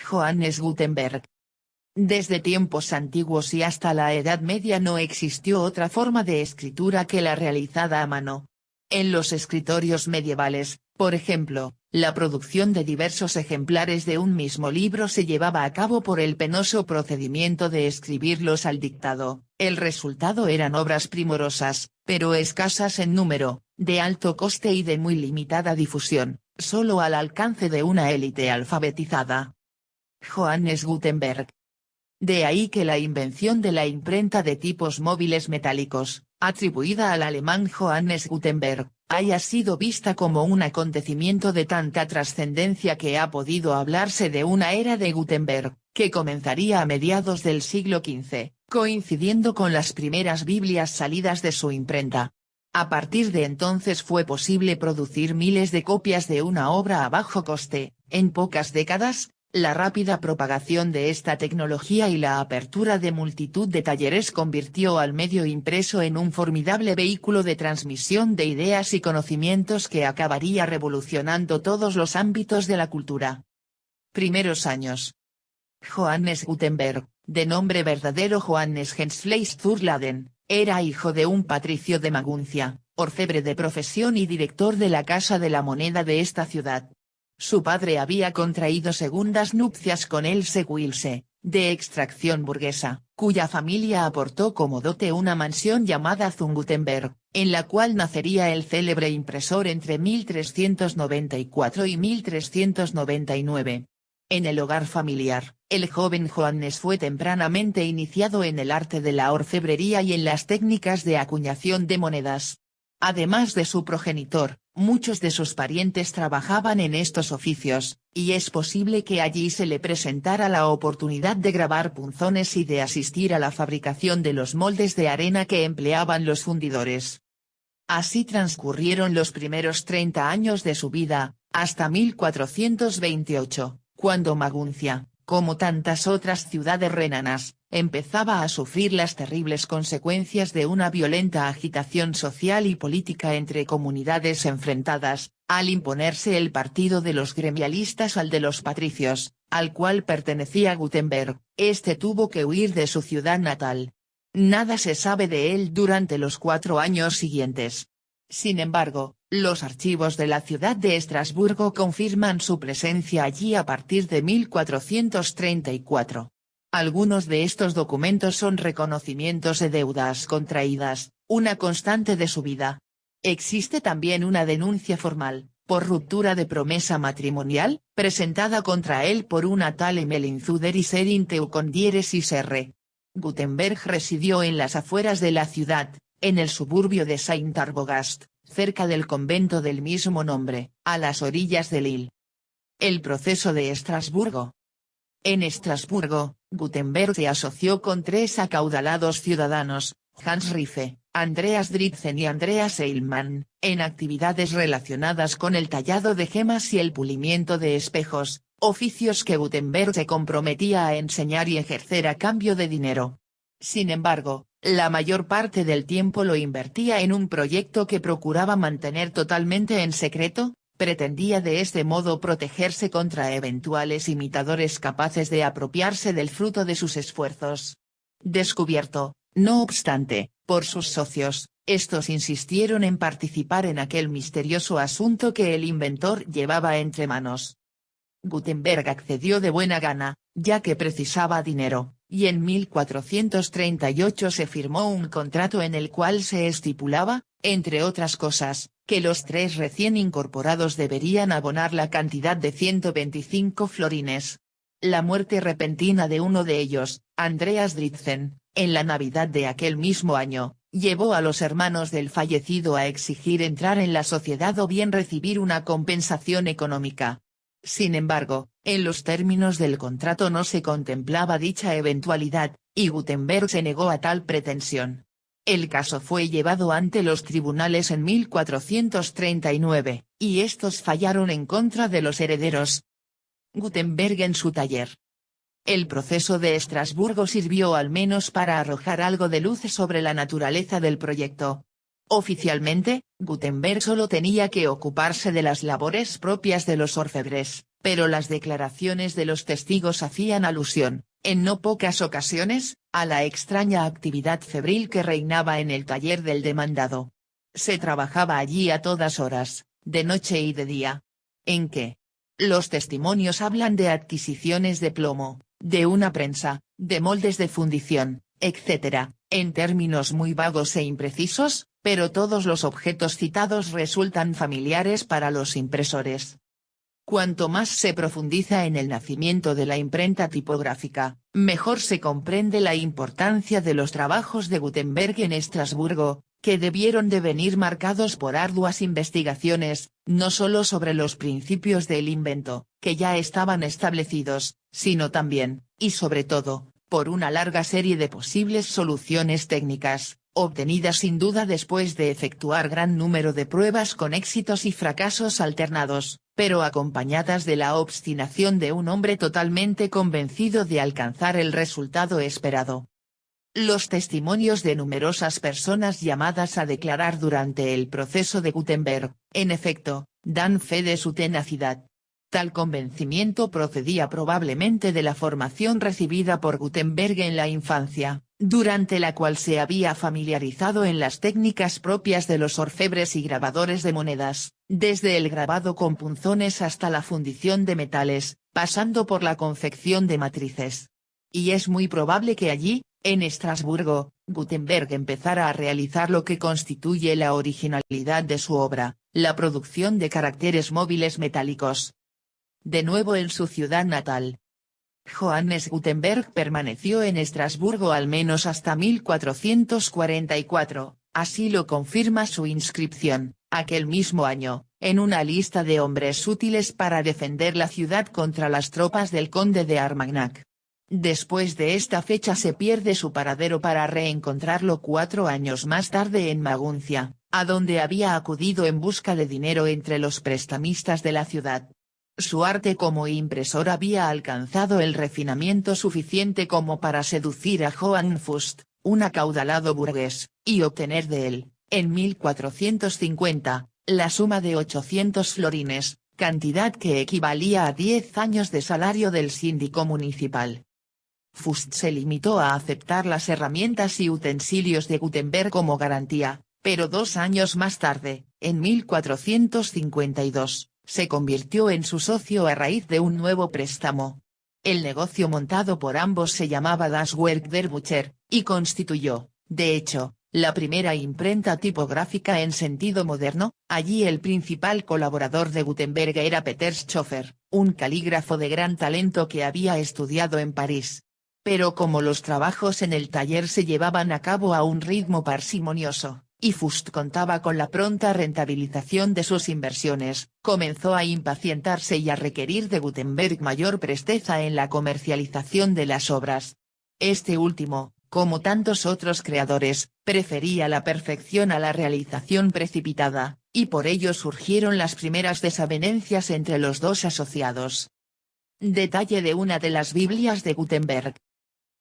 Johannes Gutenberg. Desde tiempos antiguos y hasta la Edad Media no existió otra forma de escritura que la realizada a mano. En los escritorios medievales, por ejemplo, la producción de diversos ejemplares de un mismo libro se llevaba a cabo por el penoso procedimiento de escribirlos al dictado. El resultado eran obras primorosas, pero escasas en número, de alto coste y de muy limitada difusión, solo al alcance de una élite alfabetizada. Johannes Gutenberg. De ahí que la invención de la imprenta de tipos móviles metálicos, atribuida al alemán Johannes Gutenberg, haya sido vista como un acontecimiento de tanta trascendencia que ha podido hablarse de una era de Gutenberg, que comenzaría a mediados del siglo XV, coincidiendo con las primeras Biblias salidas de su imprenta. A partir de entonces fue posible producir miles de copias de una obra a bajo coste. En pocas décadas, la rápida propagación de esta tecnología y la apertura de multitud de talleres convirtió al medio impreso en un formidable vehículo de transmisión de ideas y conocimientos que acabaría revolucionando todos los ámbitos de la cultura. Primeros años. Johannes Gutenberg, de nombre verdadero Johannes Gensfleisch zur Laden, era hijo de un patricio de Maguncia, orfebre de profesión y director de la Casa de la Moneda de esta ciudad. Su padre había contraído segundas nupcias con Else Wilse, de extracción burguesa, cuya familia aportó como dote una mansión llamada Zum Gutenberg, en la cual nacería el célebre impresor entre 1394 y 1399. En el hogar familiar, el joven Johannes fue tempranamente iniciado en el arte de la orfebrería y en las técnicas de acuñación de monedas. Además de su progenitor, muchos de sus parientes trabajaban en estos oficios, y es posible que allí se le presentara la oportunidad de grabar punzones y de asistir a la fabricación de los moldes de arena que empleaban los fundidores. Así transcurrieron los primeros 30 años de su vida, hasta 1428, cuando Maguncia, como tantas otras ciudades renanas, empezaba a sufrir las terribles consecuencias de una violenta agitación social y política entre comunidades enfrentadas, al imponerse el partido de los gremialistas al de los patricios, al cual pertenecía Gutenberg. Este tuvo que huir de su ciudad natal. Nada se sabe de él durante los 4 años siguientes. Sin embargo, los archivos de la ciudad de Estrasburgo confirman su presencia allí a partir de 1434. Algunos de estos documentos son reconocimientos de deudas contraídas, una constante de su vida. Existe también una denuncia formal, por ruptura de promesa matrimonial, presentada contra él por una tal Emelin Zuder y Serin Teukondieres R. Gutenberg residió en las afueras de la ciudad, en el suburbio de Saint-Arbogast, cerca del convento del mismo nombre, a las orillas del Ill. El proceso de Estrasburgo. En Estrasburgo, Gutenberg se asoció con 3 acaudalados ciudadanos, Hans Riffe, Andreas Dritzen y Andreas Eilmann, en actividades relacionadas con el tallado de gemas y el pulimiento de espejos, oficios que Gutenberg se comprometía a enseñar y ejercer a cambio de dinero. Sin embargo, la mayor parte del tiempo lo invertía en un proyecto que procuraba mantener totalmente en secreto. Pretendía de este modo protegerse contra eventuales imitadores capaces de apropiarse del fruto de sus esfuerzos. Descubierto, no obstante, por sus socios, estos insistieron en participar en aquel misterioso asunto que el inventor llevaba entre manos. Gutenberg accedió de buena gana, ya que precisaba dinero, y en 1438 se firmó un contrato en el cual se estipulaba, entre otras cosas, que los 3 recién incorporados deberían abonar la cantidad de 125 florines. La muerte repentina de uno de ellos, Andreas Dritzen, en la Navidad de aquel mismo año, llevó a los hermanos del fallecido a exigir entrar en la sociedad o bien recibir una compensación económica. Sin embargo, en los términos del contrato no se contemplaba dicha eventualidad, y Gutenberg se negó a tal pretensión. El caso fue llevado ante los tribunales en 1439, y estos fallaron en contra de los herederos. Gutenberg en su taller. El proceso de Estrasburgo sirvió al menos para arrojar algo de luz sobre la naturaleza del proyecto. Oficialmente, Gutenberg solo tenía que ocuparse de las labores propias de los orfebres, pero las declaraciones de los testigos hacían alusión, en no pocas ocasiones, a la extraña actividad febril que reinaba en el taller del demandado. Se trabajaba allí a todas horas, de noche y de día. ¿En qué? Los testimonios hablan de adquisiciones de plomo, de una prensa, de moldes de fundición, etc., en términos muy vagos e imprecisos, pero todos los objetos citados resultan familiares para los impresores. Cuanto más se profundiza en el nacimiento de la imprenta tipográfica, mejor se comprende la importancia de los trabajos de Gutenberg en Estrasburgo, que debieron de venir marcados por arduas investigaciones, no solo sobre los principios del invento, que ya estaban establecidos, sino también, y sobre todo, por una larga serie de posibles soluciones técnicas, obtenidas sin duda después de efectuar gran número de pruebas con éxitos y fracasos alternados, pero acompañadas de la obstinación de un hombre totalmente convencido de alcanzar el resultado esperado. Los testimonios de numerosas personas llamadas a declarar durante el proceso de Gutenberg, en efecto, dan fe de su tenacidad. Tal convencimiento procedía probablemente de la formación recibida por Gutenberg en la infancia, durante la cual se había familiarizado en las técnicas propias de los orfebres y grabadores de monedas, desde el grabado con punzones hasta la fundición de metales, pasando por la confección de matrices. Y es muy probable que allí, en Estrasburgo, Gutenberg empezara a realizar lo que constituye la originalidad de su obra, la producción de caracteres móviles metálicos. De nuevo en su ciudad natal, Johannes Gutenberg permaneció en Estrasburgo al menos hasta 1444, así lo confirma su inscripción, aquel mismo año, en una lista de hombres útiles para defender la ciudad contra las tropas del conde de Armagnac. Después de esta fecha se pierde su paradero para reencontrarlo 4 años más tarde en Maguncia, a donde había acudido en busca de dinero entre los prestamistas de la ciudad. Su arte como impresor había alcanzado el refinamiento suficiente como para seducir a Johann Fust, un acaudalado burgués, y obtener de él, en 1450, la suma de 800 florines, cantidad que equivalía a 10 años de salario del síndico municipal. Fust se limitó a aceptar las herramientas y utensilios de Gutenberg como garantía, pero 2 años más tarde, en 1452, se convirtió en su socio a raíz de un nuevo préstamo. El negocio montado por ambos se llamaba Das Werk der Bücher, y constituyó, de hecho, la primera imprenta tipográfica en sentido moderno. Allí el principal colaborador de Gutenberg era Peter Schoeffer, un calígrafo de gran talento que había estudiado en París. Pero como los trabajos en el taller se llevaban a cabo a un ritmo parsimonioso, y Fust contaba con la pronta rentabilización de sus inversiones, comenzó a impacientarse y a requerir de Gutenberg mayor presteza en la comercialización de las obras. Este último, como tantos otros creadores, prefería la perfección a la realización precipitada, y por ello surgieron las primeras desavenencias entre los dos asociados. Detalle de una de las Biblias de Gutenberg.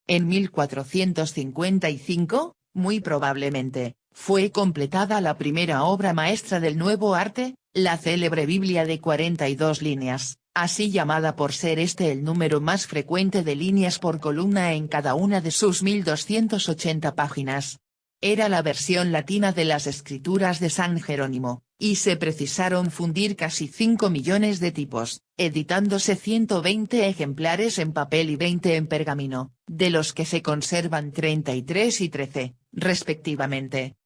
En 1455, muy probablemente, fue completada la primera obra maestra del nuevo arte, la célebre Biblia de 42 líneas, así llamada por ser este el número más frecuente de líneas por columna en cada una de sus 1280 páginas. Era la versión latina de las escrituras de San Jerónimo, y se precisaron fundir casi 5 millones de tipos, editándose 120 ejemplares en papel y 20 en pergamino, de los que se conservan 33 y 13, respectivamente.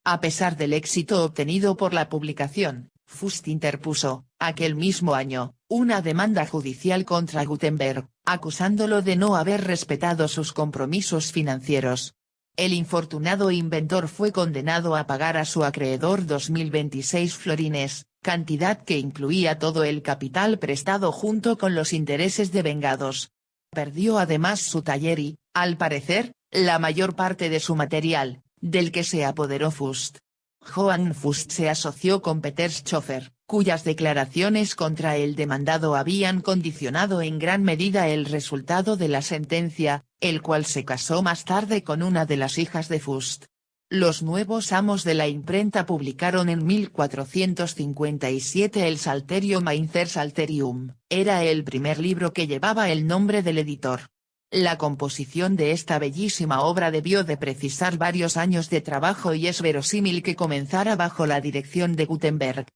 A pesar del éxito obtenido por la publicación, Fust interpuso, aquel mismo año, una demanda judicial contra Gutenberg, acusándolo de no haber respetado sus compromisos financieros. El infortunado inventor fue condenado a pagar a su acreedor 2026 florines, cantidad que incluía todo el capital prestado junto con los intereses devengados. Perdió además su taller y, al parecer, la mayor parte de su material, del que se apoderó Fust. Johann Fust se asoció con Peter Schoeffer, cuyas declaraciones contra el demandado habían condicionado en gran medida el resultado de la sentencia, el cual se casó más tarde con una de las hijas de Fust. Los nuevos amos de la imprenta publicaron en 1457 el Psalterium Mainzer Psalterium, era el primer libro que llevaba el nombre del editor. La composición de esta bellísima obra debió de precisar varios años de trabajo y es verosímil que comenzara bajo la dirección de Gutenberg.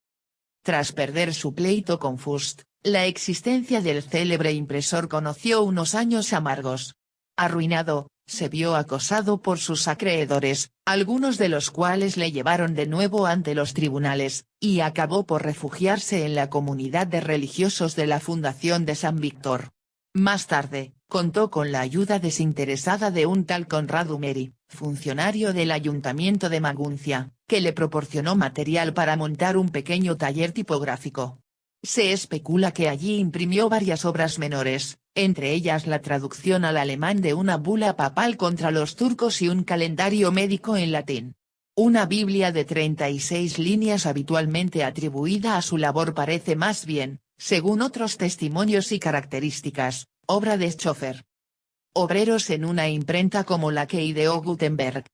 Tras perder su pleito con Fust, la existencia del célebre impresor conoció unos años amargos. Arruinado, se vio acosado por sus acreedores, algunos de los cuales le llevaron de nuevo ante los tribunales, y acabó por refugiarse en la comunidad de religiosos de la Fundación de San Víctor. Más tarde, contó con la ayuda desinteresada de un tal Conrado Meri, funcionario del Ayuntamiento de Maguncia, que le proporcionó material para montar un pequeño taller tipográfico. Se especula que allí imprimió varias obras menores, entre ellas la traducción al alemán de una bula papal contra los turcos y un calendario médico en latín. Una Biblia de 36 líneas habitualmente atribuida a su labor parece más bien, según otros testimonios y características, obra de Schoeffer. Obreros en una imprenta como la que ideó Gutenberg.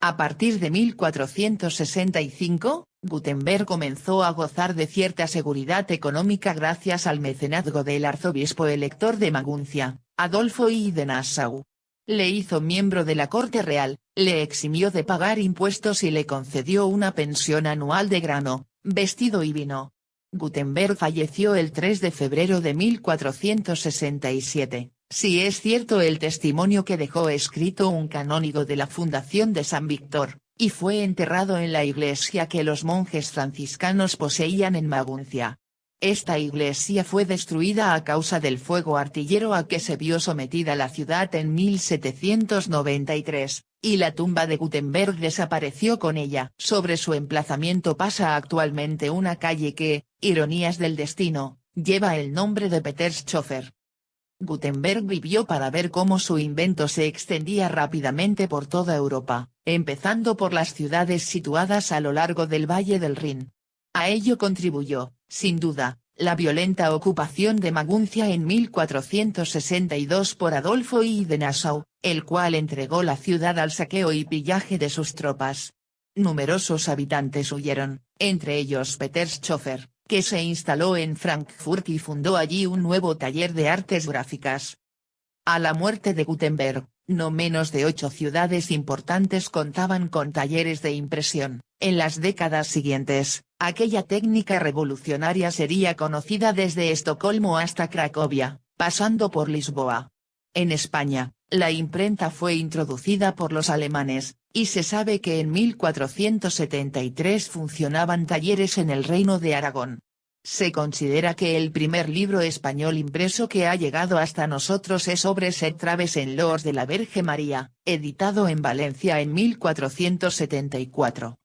A partir de 1465, Gutenberg comenzó a gozar de cierta seguridad económica gracias al mecenazgo del arzobispo elector de Maguncia, Adolfo I de Nassau. Le hizo miembro de la corte real, le eximió de pagar impuestos y le concedió una pensión anual de grano, vestido y vino. Gutenberg falleció el 3 de febrero de 1467. Si es cierto el testimonio que dejó escrito un canónigo de la Fundación de San Víctor, y fue enterrado en la iglesia que los monjes franciscanos poseían en Maguncia. Esta iglesia fue destruida a causa del fuego artillero a que se vio sometida la ciudad en 1793, y la tumba de Gutenberg desapareció con ella. Sobre su emplazamiento pasa actualmente una calle que, ironías del destino, lleva el nombre de Peter Schoeffer. Gutenberg vivió para ver cómo su invento se extendía rápidamente por toda Europa, empezando por las ciudades situadas a lo largo del Valle del Rin. A ello contribuyó, sin duda, la violenta ocupación de Maguncia en 1462 por Adolfo I de Nassau, el cual entregó la ciudad al saqueo y pillaje de sus tropas. Numerosos habitantes huyeron, entre ellos Peter Schoeffer, que se instaló en Frankfurt y fundó allí un nuevo taller de artes gráficas. A la muerte de Gutenberg, no menos de 8 ciudades importantes contaban con talleres de impresión. En las décadas siguientes, aquella técnica revolucionaria sería conocida desde Estocolmo hasta Cracovia, pasando por Lisboa. En España, la imprenta fue introducida por los alemanes, y se sabe que en 1473 funcionaban talleres en el Reino de Aragón. Se considera que el primer libro español impreso que ha llegado hasta nosotros es Obres et Traves en loors de la Verge María, editado en Valencia en 1474.